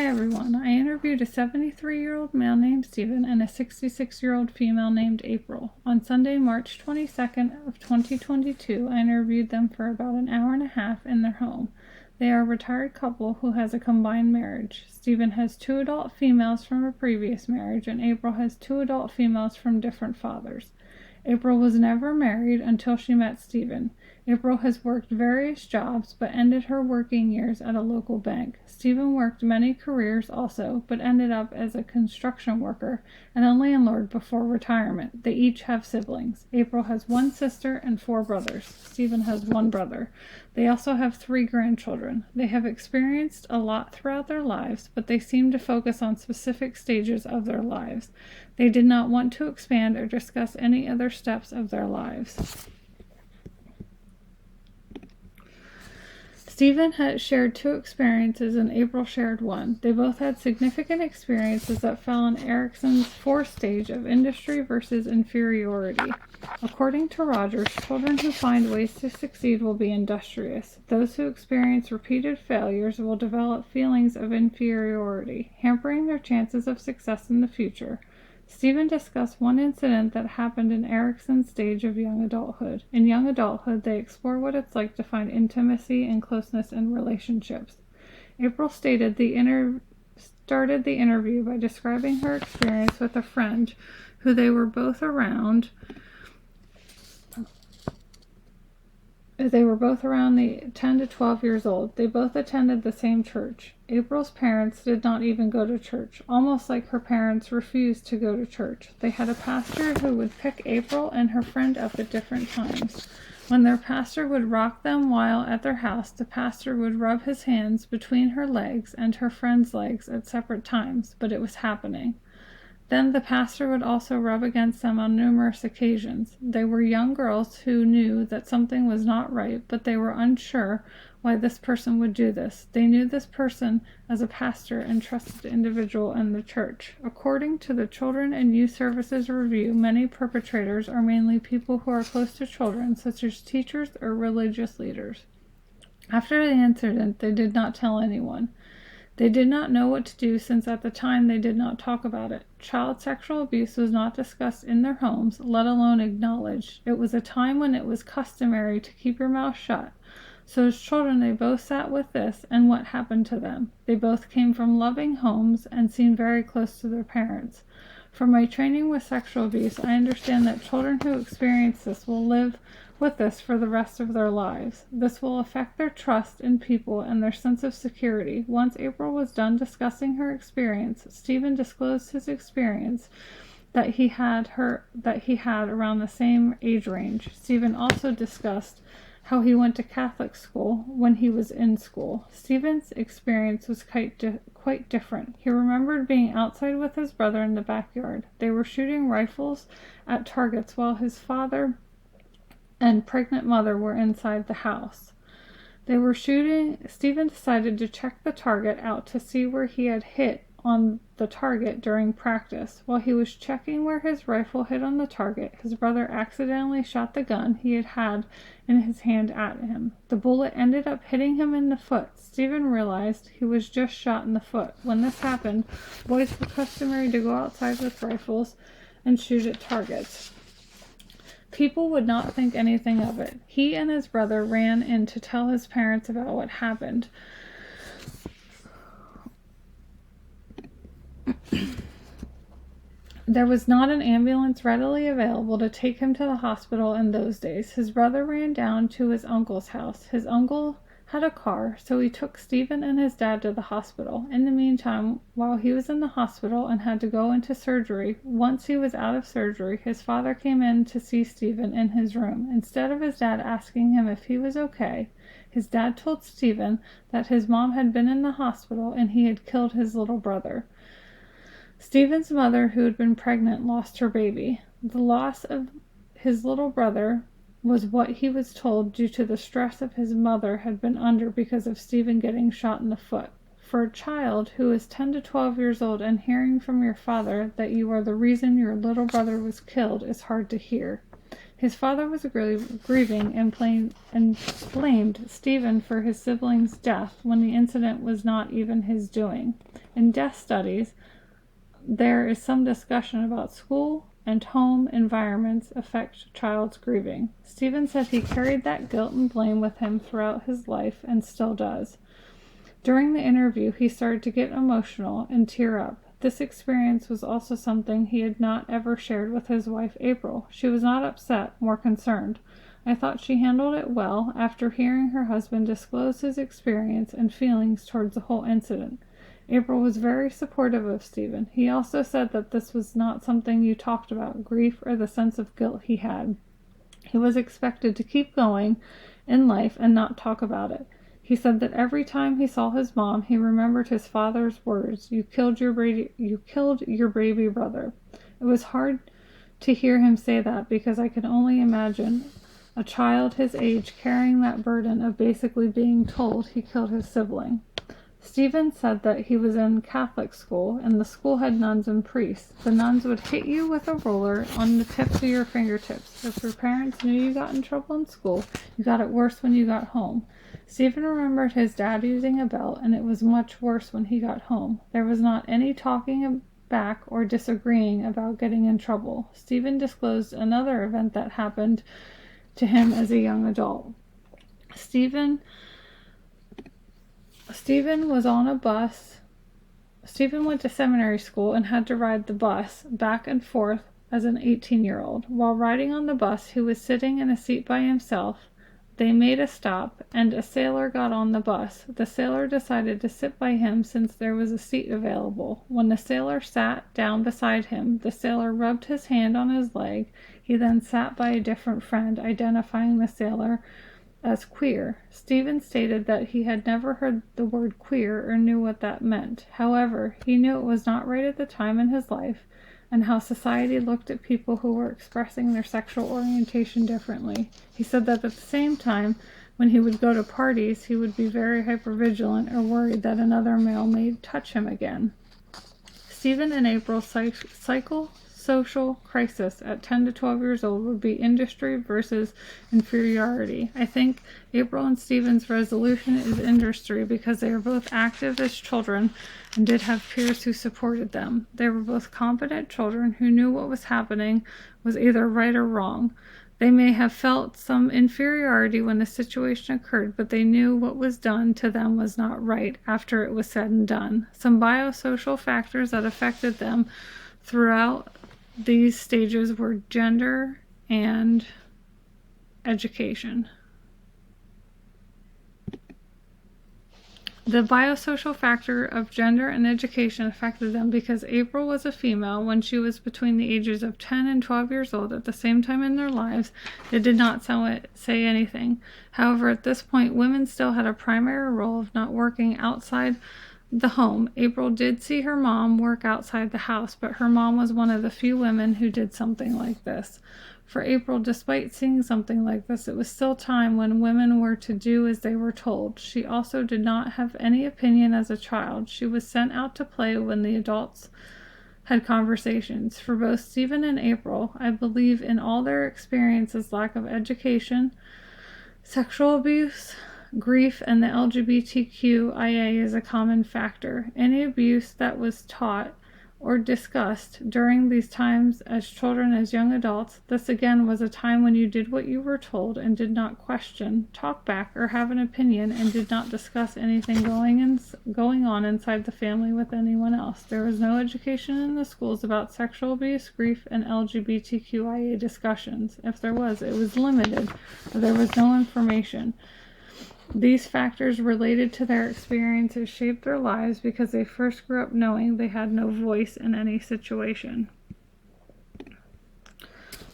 everyone. I interviewed a 73-year-old male named Stephen and a 66-year-old female named April. On Sunday, March 22nd of 2022, I interviewed them for about an hour and a half in their home. They are a retired couple who has a combined marriage. Stephen has 2 adult females from a previous marriage, and April has 2 adult females from different fathers. April was never married until she met Stephen. April has worked various jobs, but ended her working years at a local bank. Stephen worked many careers also, but ended up as a construction worker and a landlord before retirement. They each have siblings. April has 1 sister and 4 brothers. Stephen has 1 brother. They also have 3 grandchildren. They have experienced a lot throughout their lives, but they seem to focus on specific stages of their lives. They did not want to expand or discuss any other steps of their lives. Stephen had shared 2 experiences and April shared 1. They both had significant experiences that fell in Erikson's 4th stage of industry versus inferiority. According to Rogers, children who find ways to succeed will be industrious. Those who experience repeated failures will develop feelings of inferiority, hampering their chances of success in the future. Stephen discussed one incident that happened in Erikson's stage of young adulthood. In young adulthood, they explore what it's like to find intimacy and closeness in relationships. April started the interview by describing her experience with a friend who they were both around the 10 to 12 years old. They both attended the same church. April's parents did not even go to church, almost like her parents refused to go to church. They had a pastor who would pick April and her friend up at different times. When their pastor would rock them while at their house, the pastor would rub his hands between her legs and her friend's legs at separate times, but it was happening. Then the pastor would also rub against them on numerous occasions. They were young girls who knew that something was not right, but they were unsure why this person would do this. They knew this person as a pastor and trusted individual in the church. According to the Children and Youth Services Review, many perpetrators are mainly people who are close to children, such as teachers or religious leaders. After the incident, they did not tell anyone. They did not know what to do since at the time they did not talk about it. Child sexual abuse was not discussed in their homes, let alone acknowledged. It was a time when it was customary to keep your mouth shut. So as children, they both sat with this and what happened to them. They both came from loving homes and seemed very close to their parents. From my training with sexual abuse, I understand that children who experience this will live with this for the rest of their lives. This will affect their trust in people and their sense of security. Once April was done discussing her experience, Stephen disclosed his experience that he had around the same age range. Stephen also discussed how he went to Catholic school when he was in school. Stephen's experience was quite different. He remembered being outside with his brother in the backyard. They were shooting rifles at targets while his father and pregnant mother were inside the house. They were shooting. Stephen decided to check the target out to see where he had hit on the target during practice. While he was checking where his rifle hit on the target, his brother accidentally shot the gun he had in his hand at him. The bullet ended up hitting him in the foot. Stephen realized he was just shot in the foot. When this happened, boys were customary to go outside with rifles and shoot at targets. People would not think anything of it. He and his brother ran in to tell his parents about what happened. There was not an ambulance readily available to take him to the hospital in those days. His brother ran down to his uncle's house. His uncle had a car, so he took Stephen and his dad to the hospital. In the meantime, while he was in the hospital and had to go into surgery, once he was out of surgery, his father came in to see Stephen in his room. Instead of his dad asking him if he was okay, his dad told Stephen that his mom had been in the hospital and he had killed his little brother. Stephen's mother, who had been pregnant, lost her baby. The loss of his little brother was what he was told due to the stress of his mother had been under because of Stephen getting shot in the foot. For a child who is 10 to 12 years old and hearing from your father that you are the reason your little brother was killed is hard to hear. His father was grieving and blamed Stephen for his sibling's death when the incident was not even his doing. In death studies, there is some discussion about school and home environments affect child's grieving. Stephen said he carried that guilt and blame with him throughout his life and still does. During the interview, he started to get emotional and tear up. This experience was also something he had not ever shared with his wife, April. She was not upset, more concerned. I thought she handled it well after hearing her husband disclose his experience and feelings towards the whole incident. April was very supportive of Stephen. He also said that this was not something you talked about, grief or the sense of guilt he had. He was expected to keep going in life and not talk about it. He said that every time he saw his mom, he remembered his father's words, you killed your baby brother. It was hard to hear him say that because I could only imagine a child his age carrying that burden of basically being told he killed his sibling. Stephen said that he was in Catholic school, and the school had nuns and priests. The nuns would hit you with a ruler on the tips of your fingertips. If your parents knew you got in trouble in school, you got it worse when you got home. Stephen remembered his dad using a belt, and it was much worse when he got home. There was not any talking back or disagreeing about getting in trouble. Stephen disclosed another event that happened to him as a young adult. Stephen was on a bus. Stephen went to seminary school and had to ride the bus back and forth as an 18-year-old. While riding on the bus, he was sitting in a seat by himself. They made a stop, and a sailor got on the bus. The sailor decided to sit by him since there was a seat available. When the sailor sat down beside him, the sailor rubbed his hand on his leg. He then sat by a different friend, identifying the sailor as queer. Stephen stated that he had never heard the word queer or knew what that meant. However, he knew it was not right at the time in his life, and how society looked at people who were expressing their sexual orientation differently. He said that at the same time, when he would go to parties, he would be very hypervigilant or worried that another male may touch him again. Stephen and April's psychosocial crisis at 10 to 12 years old would be industry versus inferiority. I think April and Stephen's resolution is industry because they are both active as children and did have peers who supported them. They were both competent children who knew what was happening was either right or wrong. They may have felt some inferiority when the situation occurred, but they knew what was done to them was not right after it was said and done. Some biosocial factors that affected them throughout these stages were gender and education. The biosocial factor of gender and education affected them because April was a female when she was between the ages of 10 and 12 years old. At the same time in their lives, they did not say anything. However, at this point, women still had a primary role of not working outside the home. April did see her mom work outside the house, but her mom was one of the few women who did something like this. For April, despite seeing something like this, it was still time when women were to do as they were told. She also did not have any opinion as a child. She was sent out to play when the adults had conversations. For both Stephen and April, I believe in all their experiences, lack of education, sexual abuse, grief, and the LGBTQIA is a common factor. Any abuse that was taught or discussed during these times as children, as young adults, this again was a time when you did what you were told and did not question, talk back, or have an opinion, and did not discuss anything going on inside the family with anyone else. There was no education in the schools about sexual abuse, grief, and LGBTQIA discussions. If there was, it was limited. There was no information. These factors related to their experiences shaped their lives because they first grew up knowing they had no voice in any situation.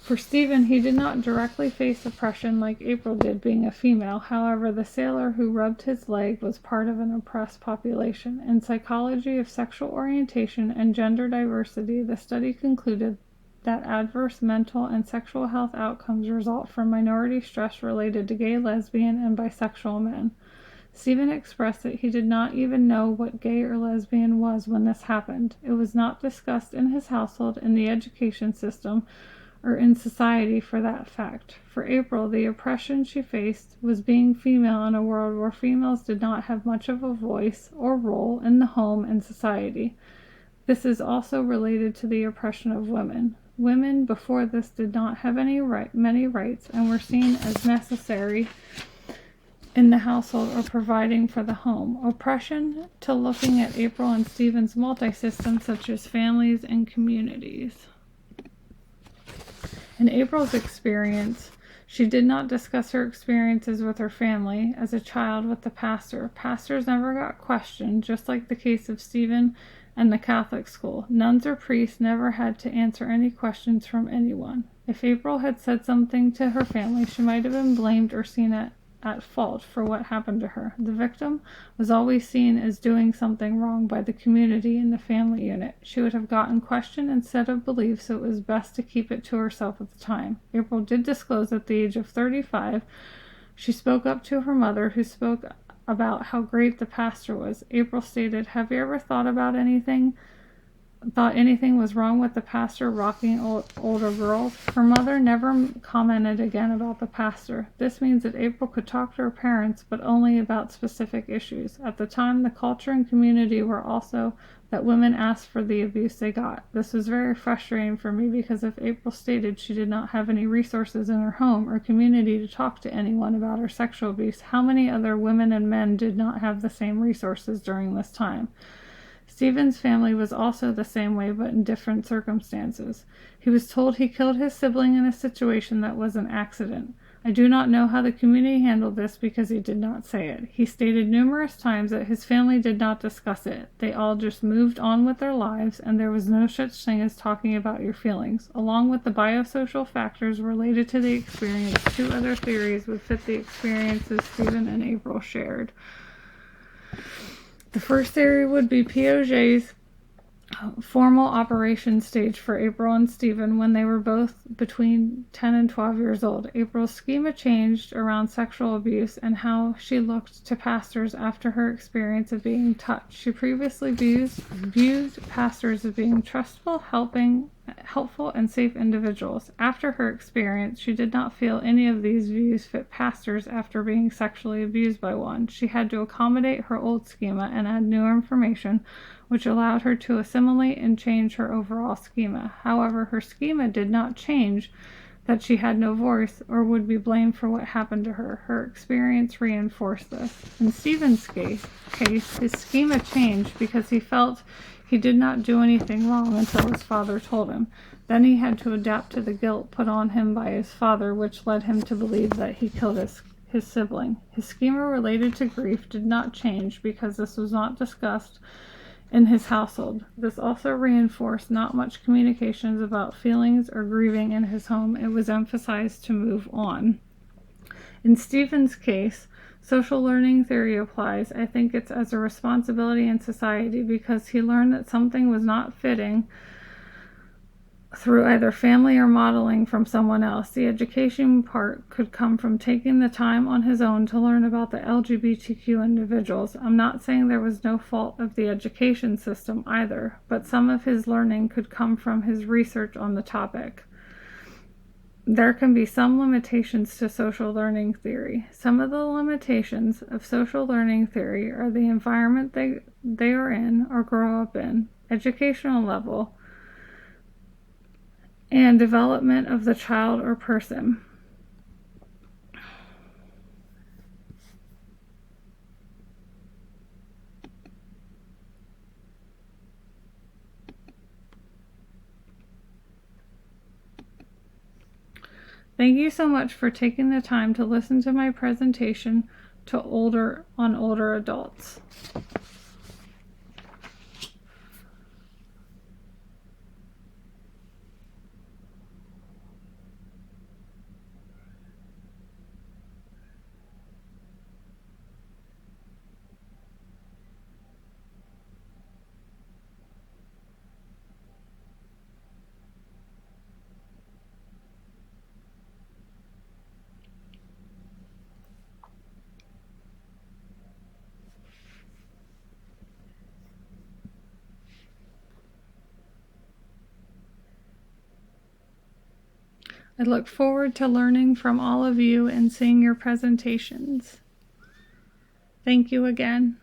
For Stephen, he did not directly face oppression like April did, being a female. However, the sailor who rubbed his leg was part of an oppressed population. In psychology of sexual orientation and gender diversity, the study concluded that adverse mental and sexual health outcomes result from minority stress related to gay, lesbian, and bisexual men. Stephen expressed that he did not even know what gay or lesbian was when this happened. It was not discussed in his household, in the education system, or in society for that fact. For April, the oppression she faced was being female in a world where females did not have much of a voice or role in the home and society. This is also related to the oppression of women. Women before this did not have many rights and were seen as necessary in the household or providing for the home. Oppression to looking at April and Stephen's multi-systems such as families and communities. In April's experience, she did not discuss her experiences with her family as a child with the pastor. Pastors never got questioned, just like the case of Stephen and the Catholic school. Nuns or priests never had to answer any questions from anyone. If April had said something to her family, she might have been blamed or seen at fault for what happened to her. The victim was always seen as doing something wrong by the community and the family unit. She would have gotten questioned instead of believed, so it was best to keep it to herself at the time. April did disclose at the age of 35. She spoke up to her mother, who spoke about how great the pastor was. April stated, "Have you ever thought anything was wrong with the pastor rocking older girls?" Her mother never commented again about the pastor. This means that April could talk to her parents, but only about specific issues. At the time, the culture and community were also that women asked for the abuse they got. This was very frustrating for me because if April stated she did not have any resources in her home or community to talk to anyone about her sexual abuse, how many other women and men did not have the same resources during this time? Stephen's family was also the same way, but in different circumstances. He was told he killed his sibling in a situation that was an accident. I do not know how the community handled this because he did not say it. He stated numerous times that his family did not discuss it. They all just moved on with their lives, and there was no such thing as talking about your feelings. Along with the biosocial factors related to the experience, two other theories would fit the experiences Stephen and April shared. The first theory would be Piaget's formal operation stage for April and Stephen when they were both between 10 and 12 years old. April's schema changed around sexual abuse and how she looked to pastors after her experience of being touched. She previously viewed pastors as being trustful, helpful, and safe individuals. After her experience, she did not feel any of these views fit pastors after being sexually abused by one. She had to accommodate her old schema and add new information, which allowed her to assimilate and change her overall schema. However, her schema did not change that she had no voice or would be blamed for what happened to her. Her experience reinforced this. In Stephen's case, his schema changed because he felt he did not do anything wrong until his father told him. Then he had to adapt to the guilt put on him by his father, which led him to believe that he killed his sibling. His schema related to grief did not change because this was not discussed in his household. This also reinforced not much communications about feelings or grieving in his home. It was emphasized to move on. In Stephen's case, social learning theory applies. I think it's as a responsibility in society because he learned that something was not fitting through either family or modeling from someone else. The education part could come from taking the time on his own to learn about the LGBTQ individuals. I'm not saying there was no fault of the education system either, but some of his learning could come from his research on the topic. There can be some limitations to social learning theory. Some of the limitations of social learning theory are the environment they are in or grow up in, educational level, and development of the child or person. Thank you so much for taking the time to listen to my presentation to older adults. I look forward to learning from all of you and seeing your presentations. Thank you again.